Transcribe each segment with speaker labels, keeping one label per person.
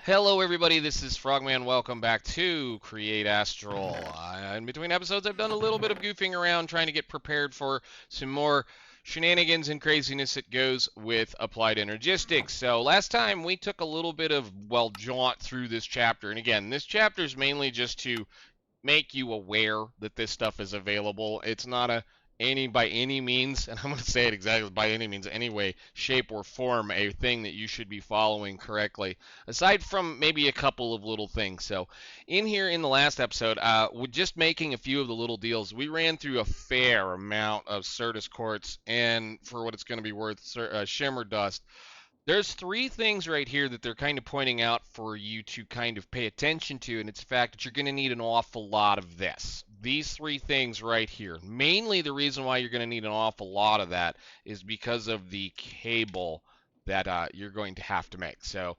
Speaker 1: Hello everybody, this is Frogman. Welcome back to Create Astral. In between episodes, I've done a little bit of goofing around trying to get prepared for some more shenanigans and craziness that goes with applied energistics. So last time we took a little bit of, jaunt through this chapter. And again, this chapter is mainly just to make you aware that this stuff is available. It's not by any means, and I'm going to say it exactly, by any means, any way, shape, or form, a thing that you should be following correctly, aside from maybe a couple of little things. So in here in the last episode, with just making a few of the little deals, we ran through a fair amount of Certus Quartz and, for what it's going to be worth, shimmer dust. There's three things right here that they're kind of pointing out for you to kind of pay attention to, and it's the fact that you're going to need an awful lot of this. These three things right here. Mainly the reason why you're going to need an awful lot of that is because of the cable that you're going to have to make. So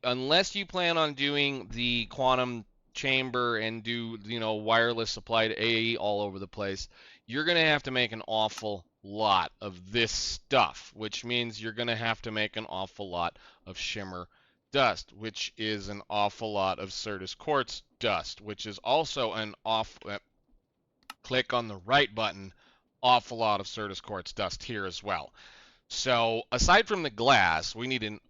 Speaker 1: unless you plan on doing the quantum chamber and do, wireless supply to AE all over the place, you're going to have to make an awful lot of this stuff, which means you're going to have to make an awful lot of shimmer dust, which is an awful lot of Certus Quartz dust, which is also an click on the right button, awful lot of Certus Quartz dust here as well. So aside from the glass, we need an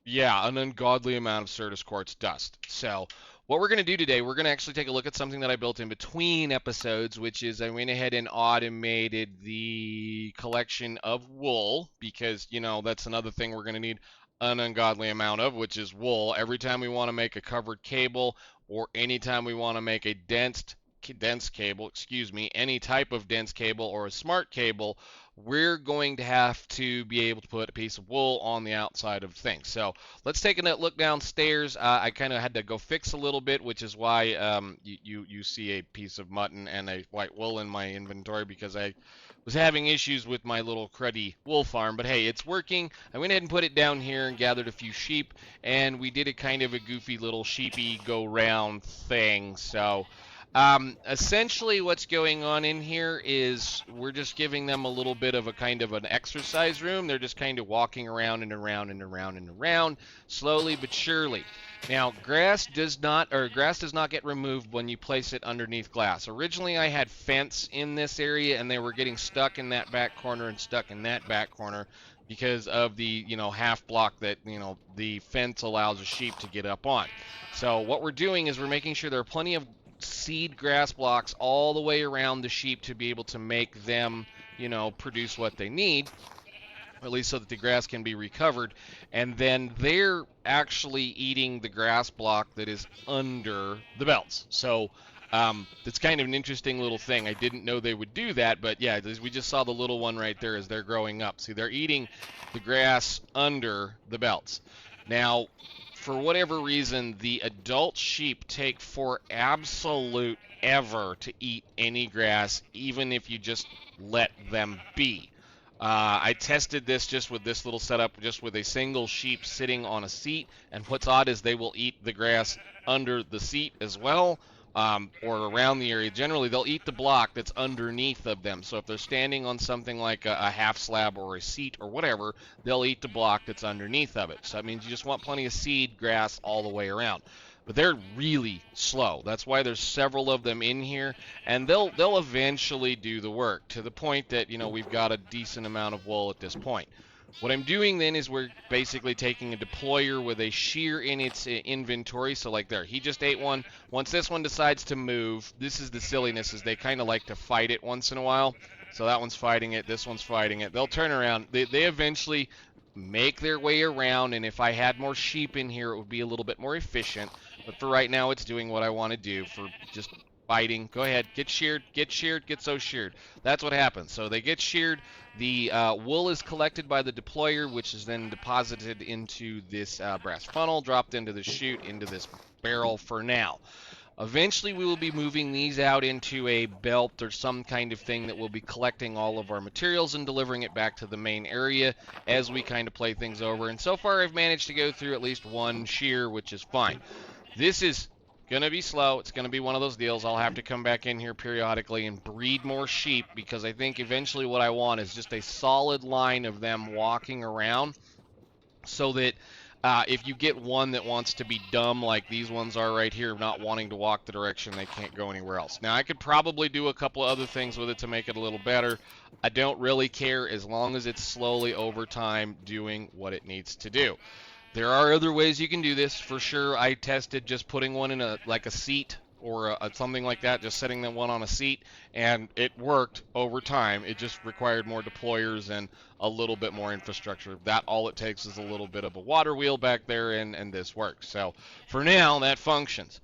Speaker 1: ungodly amount of Certus Quartz dust. So what we're going to do today, we're going to actually take a look at something that I built in between episodes, which is I went ahead and automated the collection of wool, because, that's another thing we're going to need an ungodly amount of, which is wool. Every time we want to make a covered cable, or anytime we want to make a dense cable, any type of dense cable or a smart cable, we're going to have to be able to put a piece of wool on the outside of things. So let's take a look downstairs. I kind of had to go fix a little bit, which is why you see a piece of mutton and a white wool in my inventory, because I was having issues with my little cruddy wool farm. But hey, it's working. I went ahead and put it down here and gathered a few sheep, and we did a kind of a goofy little sheepy go round thing. So essentially what's going on in here is we're just giving them a little bit of a kind of an exercise room. They're just kind of walking around and around and around and around, slowly but surely. Now, grass does not get removed when you place it underneath glass. Originally, I had fence in this area, and they were getting stuck in that back corner and stuck in that back corner because of the, half block that, the fence allows a sheep to get up on. So what we're doing is we're making sure there are plenty of seed grass blocks all the way around the sheep to be able to make them, produce what they need, at least so that the grass can be recovered. And then they're actually eating the grass block that is under the belts. So it's kind of an interesting little thing. I didn't know they would do that, but yeah, we just saw the little one right there as they're growing up. See, they're eating the grass under the belts. Now, for whatever reason, the adult sheep take for absolute ever to eat any grass, even if you just let them be. I tested this just with this little setup, just with a single sheep sitting on a seat, and what's odd is they will eat the grass under the seat as well, or around the area. Generally, they'll eat the block that's underneath of them. So if they're standing on something like a half slab or a seat or whatever, they'll eat the block that's underneath of it. So that means you just want plenty of seed grass all the way around. But they're really slow. That's why there's several of them in here, and they'll eventually do the work, to the point that, we've got a decent amount of wool at this point. What I'm doing then is we're basically taking a deployer with a shear in its inventory. So like there, he just ate one. Once this one decides to move, this is the silliness, is they kind of like to fight it once in a while. So that one's fighting it, this one's fighting it. They'll turn around. They eventually make their way around, and if I had more sheep in here, it would be a little bit more efficient. But for right now, it's doing what I want to do for just biting. Go ahead, get sheared, get so sheared. That's what happens. So they get sheared. The wool is collected by the deployer, which is then deposited into this brass funnel, dropped into the chute, into this barrel for now. Eventually, we will be moving these out into a belt or some kind of thing that will be collecting all of our materials and delivering it back to the main area as we kind of play things over. And so far, I've managed to go through at least one shear, which is fine. This is going to be slow. It's going to be one of those deals. I'll have to come back in here periodically and breed more sheep, because I think eventually what I want is just a solid line of them walking around, so that If you get one that wants to be dumb like these ones are right here, not wanting to walk the direction they can't go anywhere else. Now, I could probably do a couple of other things with it to make it a little better. I don't really care as long as it's slowly over time doing what it needs to do. There are other ways you can do this for sure. I tested just putting one in a seat or something like that, just setting that one on a seat, and it worked over time. It just required more deployers and a little bit more infrastructure. That all it takes is a little bit of a water wheel back there, and this works. So for now, that functions.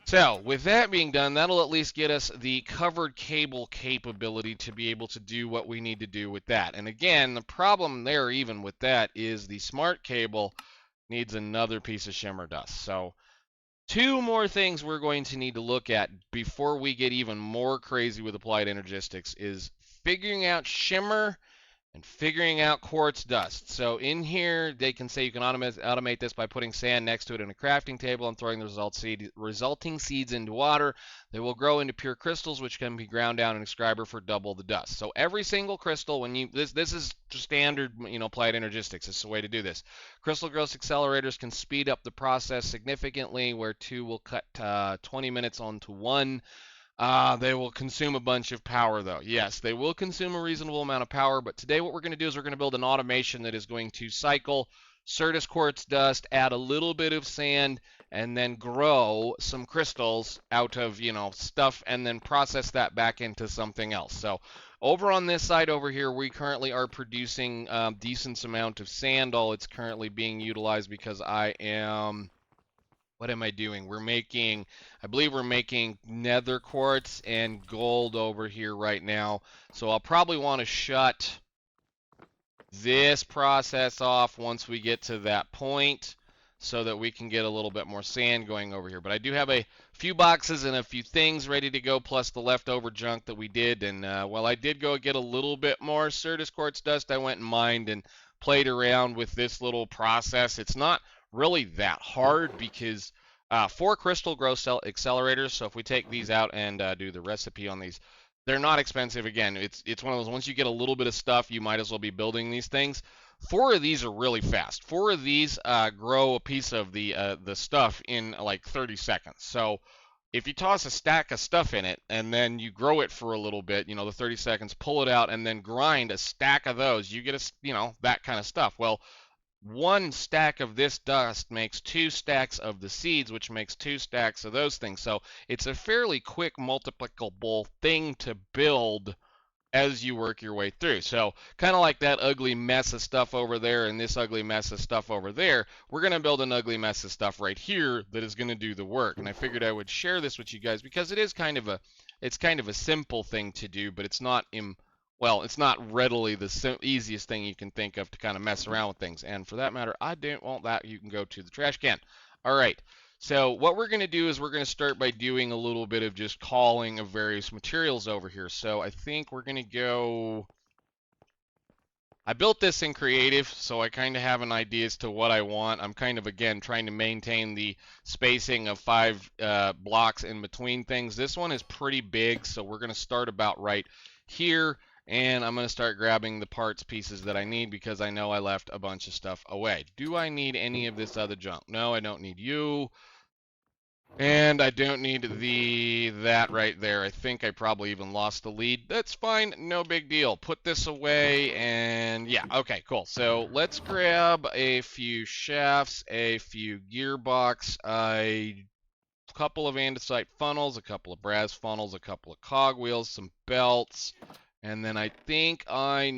Speaker 1: So with that being done, that'll at least get us the covered cable capability to be able to do what we need to do with that. And again, the problem there even with that is the smart cable needs another piece of shimmer dust. So two more things we're going to need to look at before we get even more crazy with applied energistics is figuring out shimmer and figuring out quartz dust. So in here, they can say you can automate this by putting sand next to it in a crafting table and throwing the resulting seeds into water. They will grow into pure crystals, which can be ground down in a scriber for double the dust. So every single crystal, when you this is standard, applied energistics. This is the way to do this. Crystal growth accelerators can speed up the process significantly, where two will cut 20 minutes onto one. They will consume a bunch of power, though. Yes, they will consume a reasonable amount of power, but today what we're going to do is we're going to build an automation that is going to cycle Certus Quartz dust, add a little bit of sand, and then grow some crystals out of, stuff, and then process that back into something else. So over on this side over here, we currently are producing a decent amount of sand. All it's currently being utilized because what am I doing? I believe we're making nether quartz and gold over here right now. So I'll probably want to shut this process off once we get to that point so that we can get a little bit more sand going over here. But I do have a few boxes and a few things ready to go, plus the leftover junk that we did. And while I did go get a little bit more Certus Quartz dust, I went and mined and played around with this little process. It's not really that hard because 4 crystal growth accelerators. So if we take these out and do the recipe on these, they're not expensive. Again, it's one of those, once you get a little bit of stuff, you might as well be building these things. 4 of these are really fast. 4 of these grow a piece of the stuff in like 30 seconds. So if you toss a stack of stuff in it and then you grow it for a little bit, the 30 seconds, pull it out and then grind a stack of those, you get that kind of stuff. Well, 1 stack of this dust makes 2 stacks of the seeds, which makes 2 stacks of those things. So it's a fairly quick multiplicable thing to build as you work your way through. So kind of like that ugly mess of stuff over there and this ugly mess of stuff over there, we're going to build an ugly mess of stuff right here that is going to do the work. And I figured I would share this with you guys because it is kind of a simple thing to do, but it's not it's not readily the easiest thing you can think of to kind of mess around with things. And for that matter, I don't want that. You can go to the trash can. All right. So what we're going to do is we're going to start by doing a little bit of just calling of various materials over here. So I think we're going to go... I built this in creative, so I kind of have an idea as to what I want. I'm kind of, again, trying to maintain the spacing of 5 blocks in between things. This one is pretty big, so we're going to start about right here. And I'm going to start grabbing the parts pieces that I need because I know I left a bunch of stuff away. Do I need any of this other junk? No, I don't need you. And I don't need that right there. I think I probably even lost the lead. That's fine. No big deal. Put this away and yeah. Okay, cool. So let's grab a few shafts, a few gearbox, a couple of andesite funnels, a couple of brass funnels, a couple of cogwheels, some belts. And then I think we're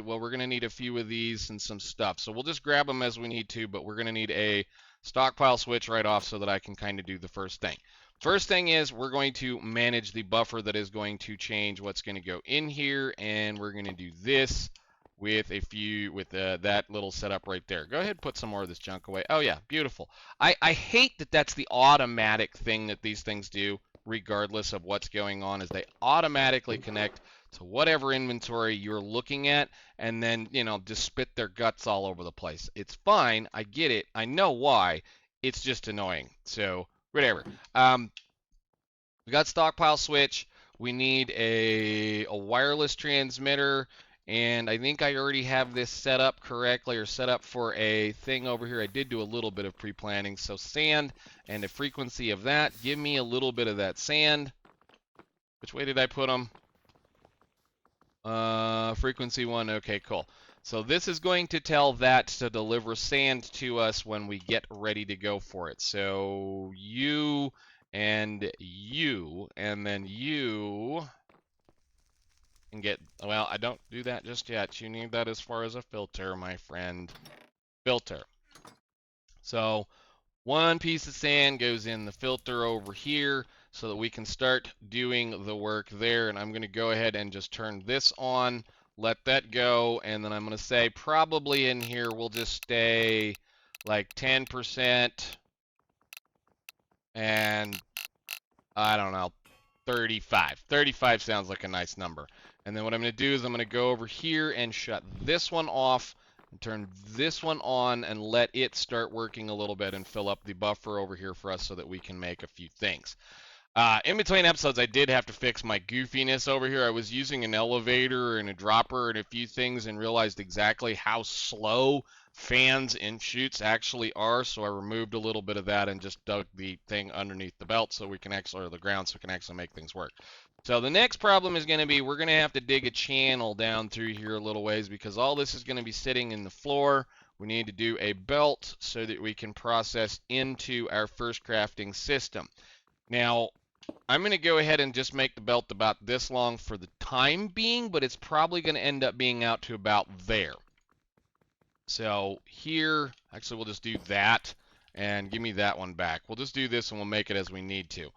Speaker 1: going to need a few of these and some stuff. So we'll just grab them as we need to, but we're going to need a stockpile switch right off so that I can kind of do the first thing. First thing is we're going to manage the buffer that is going to change what's going to go in here, and we're going to do this with that little setup right there. Go ahead and put some more of this junk away. Oh yeah, beautiful. I hate that that's the automatic thing that these things do, regardless of what's going on, is they automatically connect to whatever inventory you're looking at, and then, just spit their guts all over the place. It's fine. I get it. I know why. It's just annoying. So, whatever. We got stockpile switch. We need a wireless transmitter And I think I already have this set up correctly, or set up for a thing over here. I did do a little bit of pre-planning. So sand and a frequency of that. Give me a little bit of that sand. Which way did I put them? Frequency 1. Okay, cool. So this is going to tell that to deliver sand to us when we get ready to go for it. So you and you, and then you can get, well, I don't do that just yet. You need that as far as a filter, my friend. Filter. So one piece of sand goes in the filter over here so that we can start doing the work there. And I'm going to go ahead and just turn this on, let that go, and then I'm going to say probably in here we'll just stay like 10%, and I don't know, 35. 35 sounds like a nice number. And then what I'm going to do is I'm going to go over here and shut this one off, and turn this one on, and let it start working a little bit and fill up the buffer over here for us so that we can make a few things. In between episodes, I did have to fix my goofiness over here. I was using an elevator and a dropper and a few things and realized exactly how slow fans and chutes actually are. So I removed a little bit of that and just dug the thing underneath the belt so we can actually, or the ground, so we can actually make things work. So the next problem is going to be we're going to have to dig a channel down through here a little ways because all this is going to be sitting in the floor. We need to do a belt so that we can process into our first crafting system. Now, I'm going to go ahead and just make the belt about this long for the time being, but it's probably going to end up being out to about there. So here, actually we'll just do that, and give me that one back. We'll just do this and we'll make it as we need to.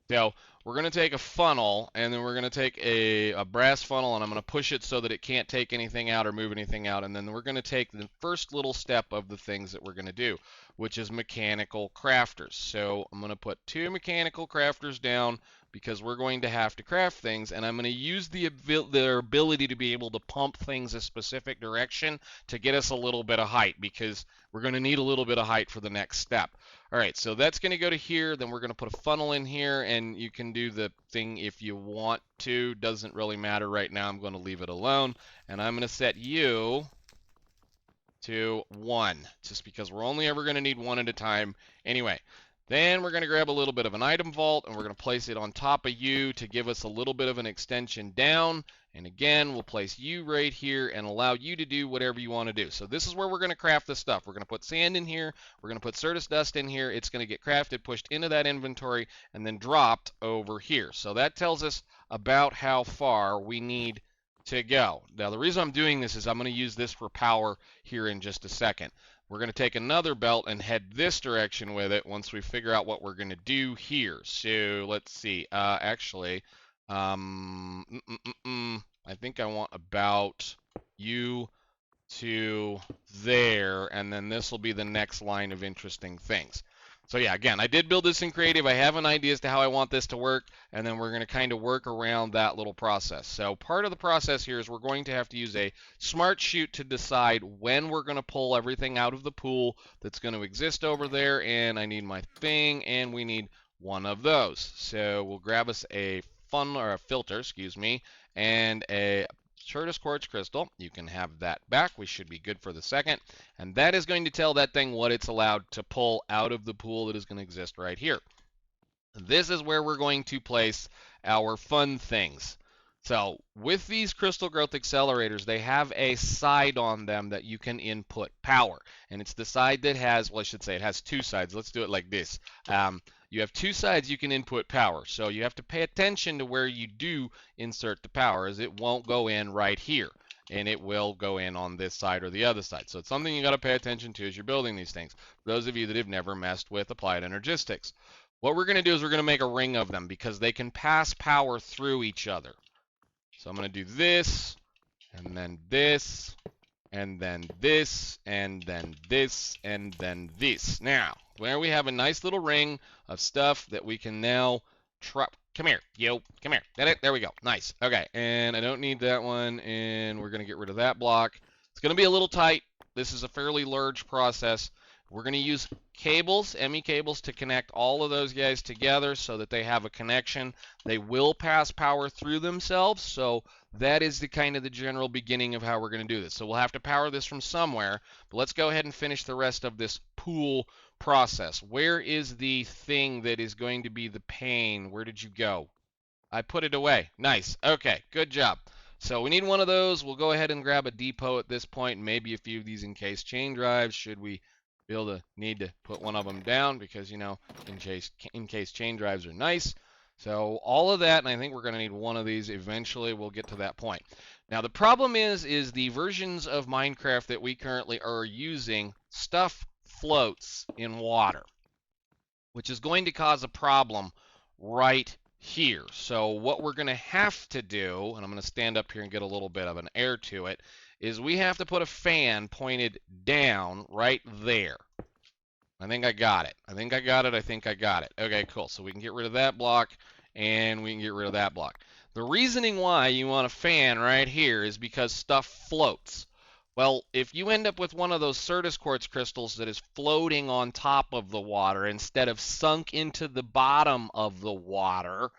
Speaker 1: So we're going to take a funnel, and then we're going to take a brass funnel, and I'm going to push it so that it can't take anything out or move anything out. And then we're going to take the first little step of the things that we're going to do, which is mechanical crafters. So I'm going to put 2 mechanical crafters down because we're going to have to craft things, and I'm going to use their ability to be able to pump things a specific direction to get us a little bit of height, because we're going to need a little bit of height for the next step. All right, so that's going to go to here. Then we're going to put a funnel in here, and you can do the thing if you want to. Doesn't really matter right now. I'm going to leave it alone, and I'm going to set you to 1, just because we're only ever going to need 1 at a time anyway. Then we're going to grab a little bit of an item vault, and we're going to place it on top of you to give us a little bit of an extension down. And again, we'll place you right here and allow you to do whatever you want to do. So this is where we're going to craft the stuff. We're going to put sand in here. We're going to put Certus dust in here. It's going to get crafted, pushed into that inventory, and then dropped over here. So that tells us about how far we need to go. Now, the reason I'm doing this is I'm going to use this for power here in just a second. We're going to take another belt and head this direction with it once we figure out what we're going to do here. So let's see. Actually, I think I want about you to there, and then this will be the next line of interesting things. So yeah, again, I did build this in creative. I have an idea as to how I want this to work, and then we're going to kind of work around that little process. So part of the process here is we're going to have to use a smart chute to decide when we're going to pull everything out of the pool that's going to exist over there, and I need my thing, and we need one of those. So we'll grab us a funnel, or a filter, excuse me, and a Certus Quartz crystal. You can have that back. We should be good for the second. And that is going to tell that thing what it's allowed to pull out of the pool that is going to exist right here. This is where we're going to place our fun things. So with these crystal growth accelerators, they have a side on them that you can input power. And it's the side that has, well, I should say it has 2 sides. Let's do it like this. You have 2 sides you can input power. So you have to pay attention to where you do insert the power, as it won't go in right here. And it will go in on this side or the other side. So it's something you got to pay attention to as you're building these things. For those of you that have never messed with applied energistics. What we're going to do is we're going to make a ring of them because they can pass power through each other. So I'm going to do this, and then this, and then this, and then this, and then this. Now, there we have a nice little ring of stuff that we can now try. Come here, yo, come here. That it? There we go. Nice. Okay, and I don't need that one, and we're going to get rid of that block. It's going to be a little tight. This is a fairly large process. We're going to use cables, ME cables, to connect all of those guys together so that they have a connection. They will pass power through themselves, so that is the kind of the general beginning of how we're going to do this. So we'll have to power this from somewhere, but let's go ahead and finish the rest of this pool process. Where is the thing that is going to be the pain? Where did you go? I put it away. Nice. Okay, good job. So we need one of those. We'll go ahead and grab a depot at this point, maybe a few of these encased chain drives. Should we be able to need to put one of them down because, you know, encased chain drives are nice. So all of that, and I think we're going to need one of these eventually. We'll get to that point. Now the problem is the versions of Minecraft that we currently are using, stuff floats in water, which is going to cause a problem right here. So what we're going to have to do, and I'm going to stand up here and get a little bit of an air to it, is we have to put a fan pointed down right there. I think I got it. I think I got it. I think I got it. Okay, cool. So we can get rid of that block, and we can get rid of that block. The reasoning why you want a fan right here is because stuff floats. Well, if you end up with one of those Certus Quartz crystals that is floating on top of the water instead of sunk into the bottom of the water,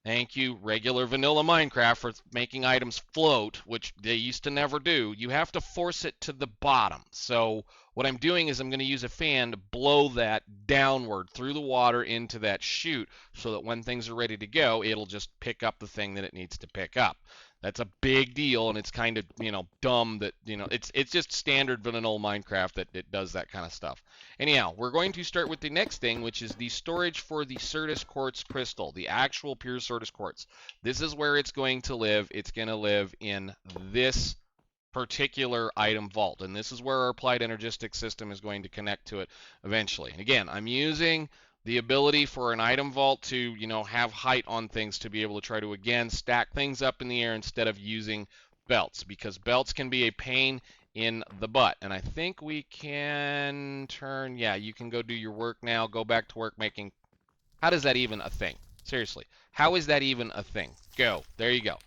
Speaker 1: thank you, regular vanilla Minecraft, for making items float, which they used to never do. You have to force it to the bottom. So what I'm doing is I'm going to use a fan to blow that downward through the water into that chute so that when things are ready to go, it'll just pick up the thing that it needs to pick up. That's a big deal, and it's kind of, you know, dumb that, you know, it's just standard vanilla Minecraft that it does that kind of stuff. Anyhow, we're going to start with the next thing, which is the storage for the Certus Quartz crystal, the actual pure Certus Quartz. This is where it's going to live. It's going to live in this particular item vault, and this is where our applied energistic system is going to connect to it eventually. And again, I'm using the ability for an item vault to, you know, have height on things to be able to try to, again, stack things up in the air instead of using belts, because belts can be a pain in the butt. And I think we can turn, yeah, you can go do your work now, go back to work making. How does that even a thing? Seriously, how is that even a thing? Go. There you go.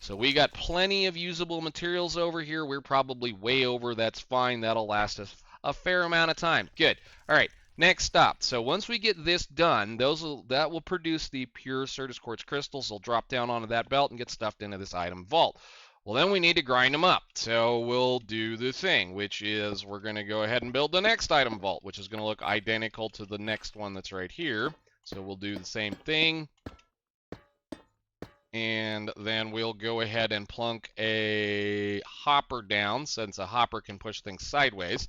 Speaker 1: So we got plenty of usable materials over here. We're probably way over. That's fine. That'll last us a fair amount of time. Good. All right. Next stop. So once we get this done, that will produce the pure Certus Quartz crystals. They'll drop down onto that belt and get stuffed into this item vault. Well, then we need to grind them up. So we'll do the thing, which is we're going to go ahead and build the next item vault, which is going to look identical to the next one that's right here. So we'll do the same thing. And then we'll go ahead and plunk a hopper down, since a hopper can push things sideways.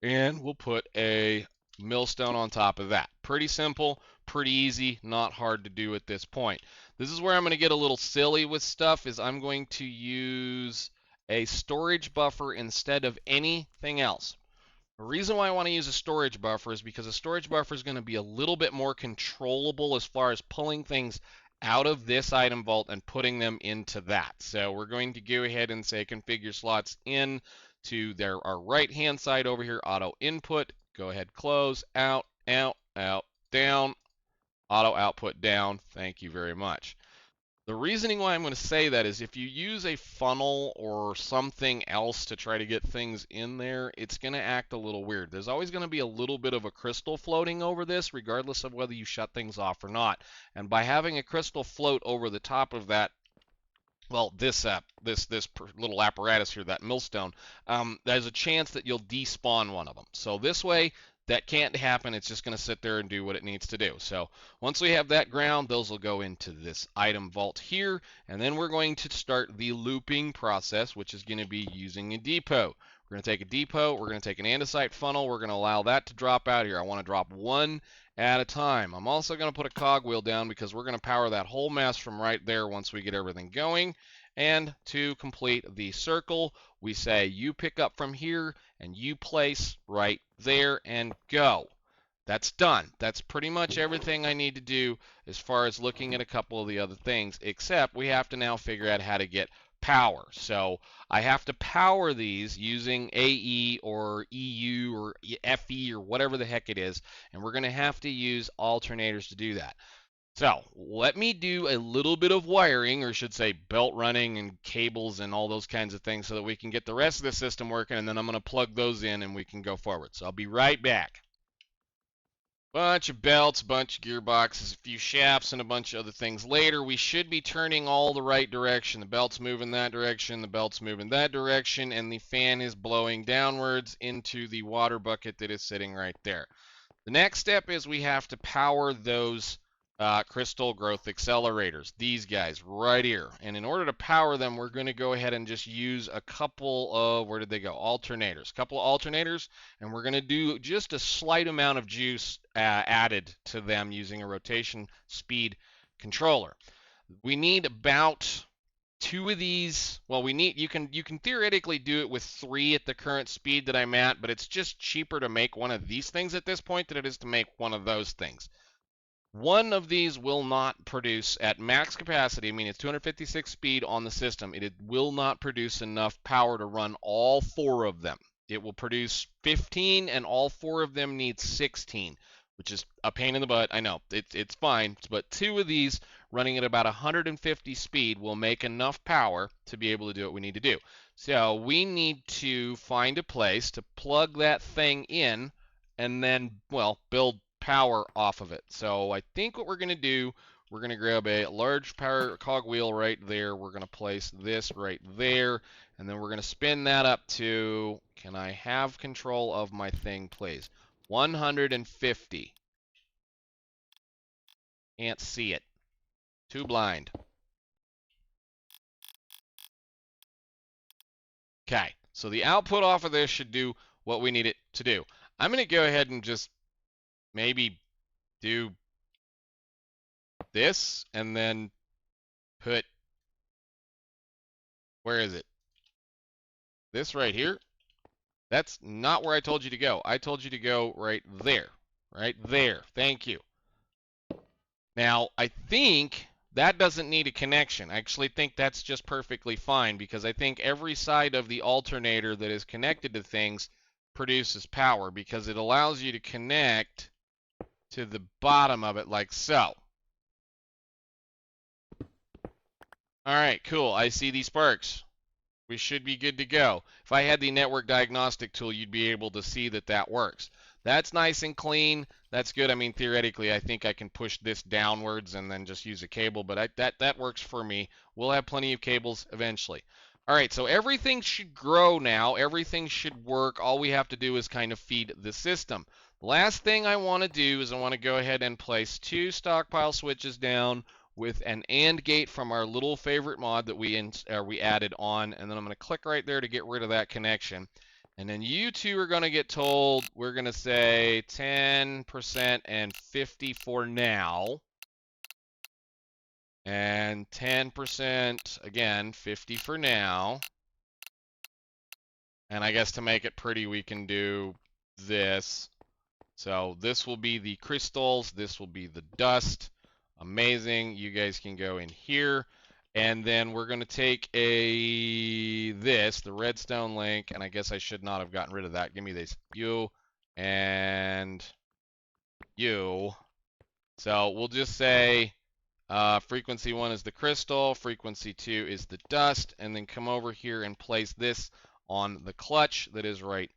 Speaker 1: And we'll put a millstone on top of that. Pretty simple, pretty easy, not hard to do at this point. This is where I'm going to get a little silly with stuff, is I'm going to use a storage buffer instead of anything else. The reason why I want to use a storage buffer is because a storage buffer is going to be a little bit more controllable as far as pulling things out of this item vault and putting them into that. So we're going to go ahead and say configure slots in to our right hand side over here, auto input, go ahead, close, out, out, out, down, auto output down. Thank you very much. The reasoning why I'm going to say that is if you use a funnel or something else to try to get things in there, it's going to act a little weird. There's always going to be a little bit of a crystal floating over this, regardless of whether you shut things off or not. And by having a crystal float over the top of that, well, this little apparatus here, that millstone, there's a chance that you'll despawn one of them. So this way, that can't happen. It's just going to sit there and do what it needs to do. So once we have that ground, those will go into this item vault here. And then we're going to start the looping process, which is going to be using a depot. We're going to take a depot. We're going to take an andesite funnel. We're going to allow that to drop out here. I want to drop one at a time. I'm also going to put a cogwheel down because we're going to power that whole mess from right there once we get everything going. And to complete the circle, we say you pick up from here and you place right there and go. That's done. That's pretty much everything I need to do as far as looking at a couple of the other things, except we have to now figure out how to get power. So I have to power these using AE or EU or FE or whatever the heck it is, and we're going to have to use alternators to do that. So let me do a little bit of wiring, or should say belt running and cables and all those kinds of things, so that we can get the rest of the system working, and then I'm going to plug those in and we can go forward. So I'll be right back. Bunch of belts, bunch of gearboxes, a few shafts, and a bunch of other things. Later, we should be turning all the right direction. The belt's moving that direction, the belt's moving that direction, and the fan is blowing downwards into the water bucket that is sitting right there. The next step is we have to power those crystal growth accelerators, these guys right here. And in order to power them, we're going to go ahead and just use a couple of, where did they go? Alternators. A couple of alternators, and we're going to do just a slight amount of juice added to them using a rotation speed controller. We need about 2 of these. Well, you can theoretically do it with 3 at the current speed that I'm at, but it's just cheaper to make one of these things at this point than it is to make one of those things. One of these will not produce at max capacity. I mean, it's 256 speed on the system. It will not produce enough power to run all 4 of them. It will produce 15, and all 4 of them need 16, which is a pain in the butt. I know, it's fine, but 2 of these running at about 150 speed will make enough power to be able to do what we need to do. So we need to find a place to plug that thing in and then, well, build power off of it. So I think what we're going to do, we're going to grab a large power cogwheel right there. We're going to place this right there, and then we're going to spin that up to, can I have control of my thing, please? 150. Can't see it. Too blind. Okay, so the output off of this should do what we need it to do. I'm going to go ahead and just maybe do this and then put, where is it? This right here. That's not where I told you to go. I told you to go right there. Right there. Thank you. Now, I think that doesn't need a connection. I actually think that's just perfectly fine, because I think every side of the alternator that is connected to things produces power, because it allows you to connect to the bottom of it like so. All right, cool. I see these sparks. We should be good to go. If I had the network diagnostic tool, you'd be able to see that that works. That's nice and clean. That's good. I mean, theoretically, I think I can push this downwards and then just use a cable, but that works for me. We'll have plenty of cables eventually. All right, so everything should grow now. Everything should work. All we have to do is kind of feed the system. The last thing I want to do is I want to go ahead and place 2 stockpile switches down with an AND gate from our little favorite mod that we added on, and then I'm going to click right there to get rid of that connection. And then you 2 are going to get told, we're going to say 10% and 50 for now. And 10%, again, 50 for now. And I guess to make it pretty, we can do this. So this will be the crystals, this will be the dust. Amazing. You guys can go in here, and then we're going to take the redstone link, and I guess I should not have gotten rid of that. Give me this. You and you. So we'll just say frequency 1 is the crystal, frequency 2 is the dust, and then come over here and place this on the clutch that is right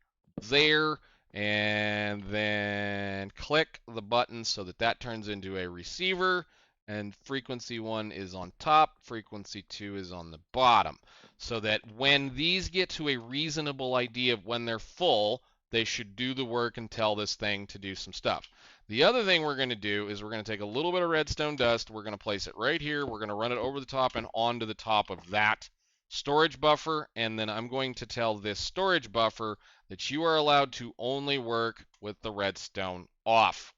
Speaker 1: there. And then click the button so that that turns into a receiver, and frequency 1 is on top, frequency 2 is on the bottom, so that when these get to a reasonable idea of when they're full, they should do the work and tell this thing to do some stuff. The other thing we're going to do is we're going to take a little bit of redstone dust, we're going to place it right here, we're going to run it over the top and onto the top of that storage buffer, and then I'm going to tell this storage buffer that you are allowed to only work with the redstone off.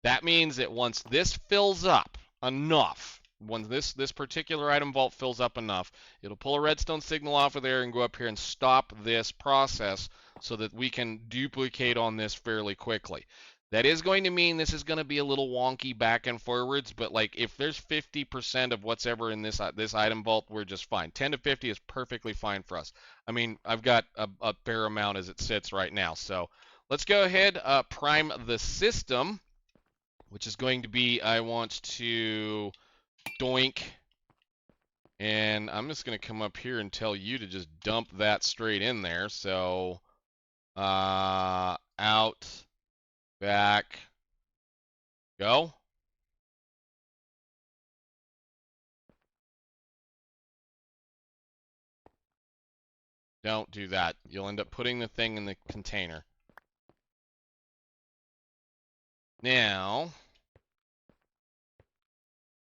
Speaker 1: That means that once this fills up enough, when this particular item vault fills up enough, it'll pull a redstone signal off of there and go up here and stop this process so that we can duplicate on this fairly quickly. That is going to mean this is going to be a little wonky back and forwards, but like if there's 50% of what's ever in this item vault, we're just fine. 10 to 50 is perfectly fine for us. I mean, I've got a fair amount as it sits right now. So let's go ahead, prime the system. which is going to be, I want to doink, and I'm just going to come up here and tell you to just dump that straight in there. So out, back, go. Don't do that. You'll end up putting the thing in the container. Now,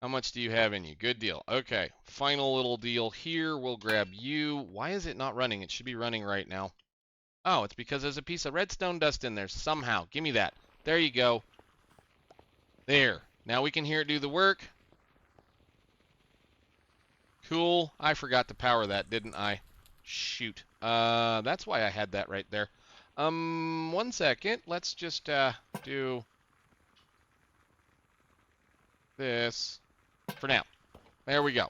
Speaker 1: how much do you have in you? Good deal. Okay, final little deal here. We'll grab you. Why is it not running? It should be running right now. Oh, it's because there's a piece of redstone dust in there somehow. Give me that. There you go. There. Now we can hear it do the work. Cool. I forgot to power that, didn't I? Shoot. That's why I had that right there. 1 second. Let's just do this for now. There we go.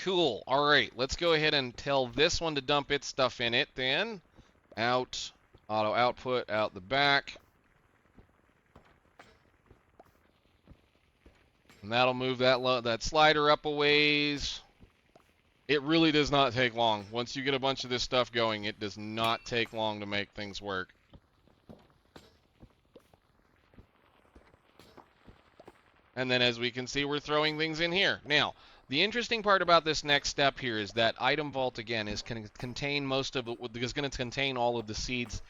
Speaker 1: Cool. All right, let's go ahead and tell this one to dump its stuff in it then. Out, auto output, out the back. And that'll move that slider up a ways. It really does not take long. Once you get a bunch of this stuff going, it does not take long to make things work. And then as we can see, we're throwing things in here. Now, the interesting part about this next step here is that item vault, again, is going to contain all of the seeds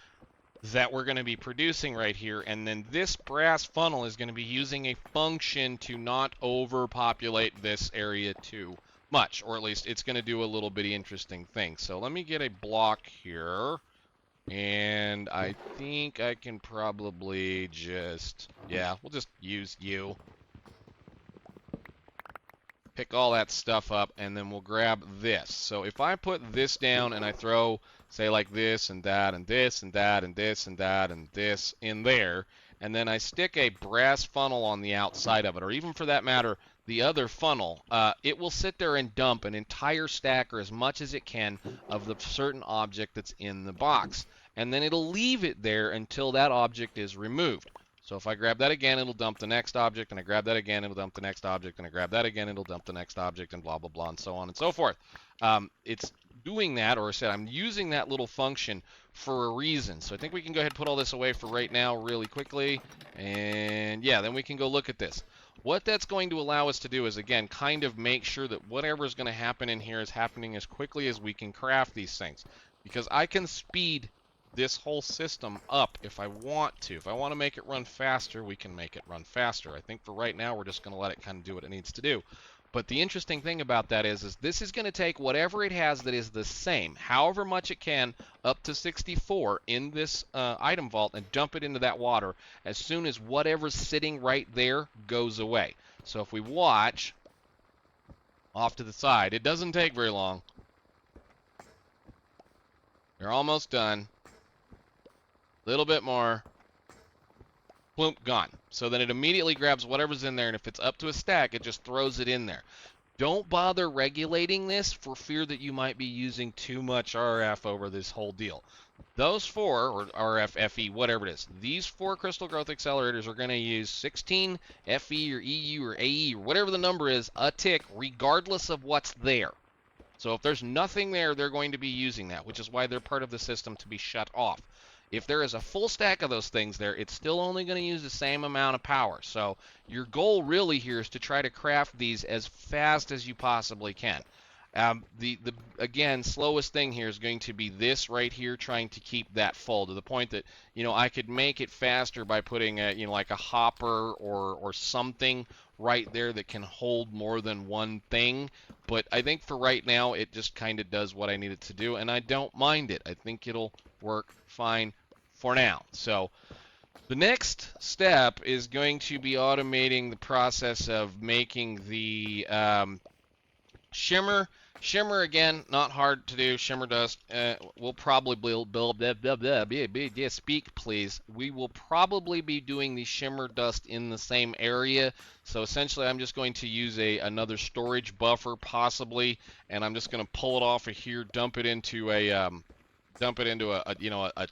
Speaker 1: that we're going to be producing right here. And then this brass funnel is going to be using a function to not overpopulate this area too much, or at least it's going to do a little bitty interesting thing. So let me get a block here, and I think I can probably just, yeah, we'll just use you. Pick all that stuff up, and then we'll grab this. So if I put this down and I throw, say, like this and that and this and that and this and that and this in there, and then I stick a brass funnel on the outside of it, or even for that matter, the other funnel, it will sit there and dump an entire stack or as much as it can of the certain object that's in the box. And then it'll leave it there until that object is removed. So if I grab that again, it'll dump the next object, and I grab that again, it'll dump the next object, and I grab that again, it'll dump the next object, and blah, blah, blah, and so on and so forth. It's doing that, or I said I'm using that little function for a reason. So I think we can go ahead and put all this away for right now really quickly. And yeah, then we can go look at this. What that's going to allow us to do is, again, kind of make sure that whatever is going to happen in here is happening as quickly as we can craft these things. Because I can speed this whole system up if I want to. If I want to make it run faster, we can make it run faster. I think for right now, we're just going to let it kind of do what it needs to do. But the interesting thing about that is this is going to take whatever it has that is the same, however much it can, up to 64 in this item vault, and dump it into that water as soon as whatever's sitting right there goes away. So if we watch off to the side, it doesn't take very long. They're almost done. Little bit more. Bloop, gone. So then it immediately grabs whatever's in there, and if it's up to a stack, it just throws it in there. Don't bother regulating this for fear that you might be using too much RF over this whole deal. Those four, or RF, FE, whatever it is, these four crystal growth accelerators are going to use 16 FE or EU or AE or whatever the number is a tick, regardless of what's there. So if there's nothing there, they're going to be using that, which is why they're part of the system to be shut off. If there is a full stack of those things there, it's still only going to use the same amount of power. So your goal really here is to try to craft these as fast as you possibly can. Again, slowest thing here is going to be this right here, trying to keep that full to the point that, I could make it faster by putting like a hopper or something right there that can hold more than one thing. But I think for right now, it just kind of does what I need it to do, and I don't mind it. I think it'll work fine for now. So the next step is going to be automating the process of making the Shimmer again, not hard to do. Shimmer dust. We'll probably build. Speak, please. We will probably be doing the shimmer dust in the same area. So essentially, I'm just going to use another storage buffer, possibly, and I'm just going to pull it off of here, dump it into a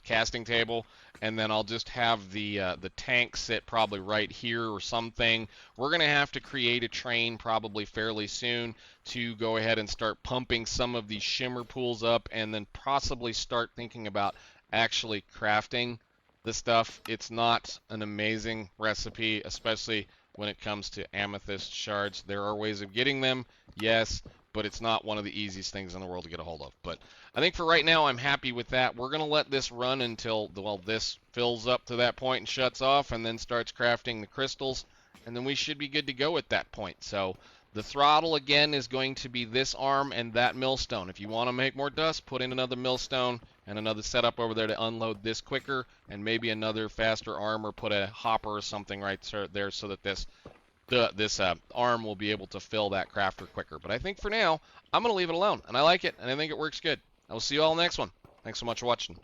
Speaker 1: casting table, and then I'll just have the tank sit probably right here or something. We're gonna have to create a train probably fairly soon to go ahead and start pumping some of these shimmer pools up, and then possibly start thinking about actually crafting the stuff. It's not an amazing recipe, especially when it comes to amethyst shards. There are ways of getting them, yes, but it's not one of the easiest things in the world to get a hold of. But I think for right now, I'm happy with that. We're going to let this run until, well, this fills up to that point and shuts off, and then starts crafting the crystals, and then we should be good to go at that point. So the throttle, again, is going to be this arm and that millstone. If you want to make more dust, put in another millstone and another setup over there to unload this quicker, and maybe another faster arm, or put a hopper or something right there so that this arm will be able to fill that crafter quicker. But I think for now, I'm going to leave it alone, and I like it, and I think it works good. I will see you all next one. Thanks so much for watching.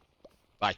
Speaker 1: Bye.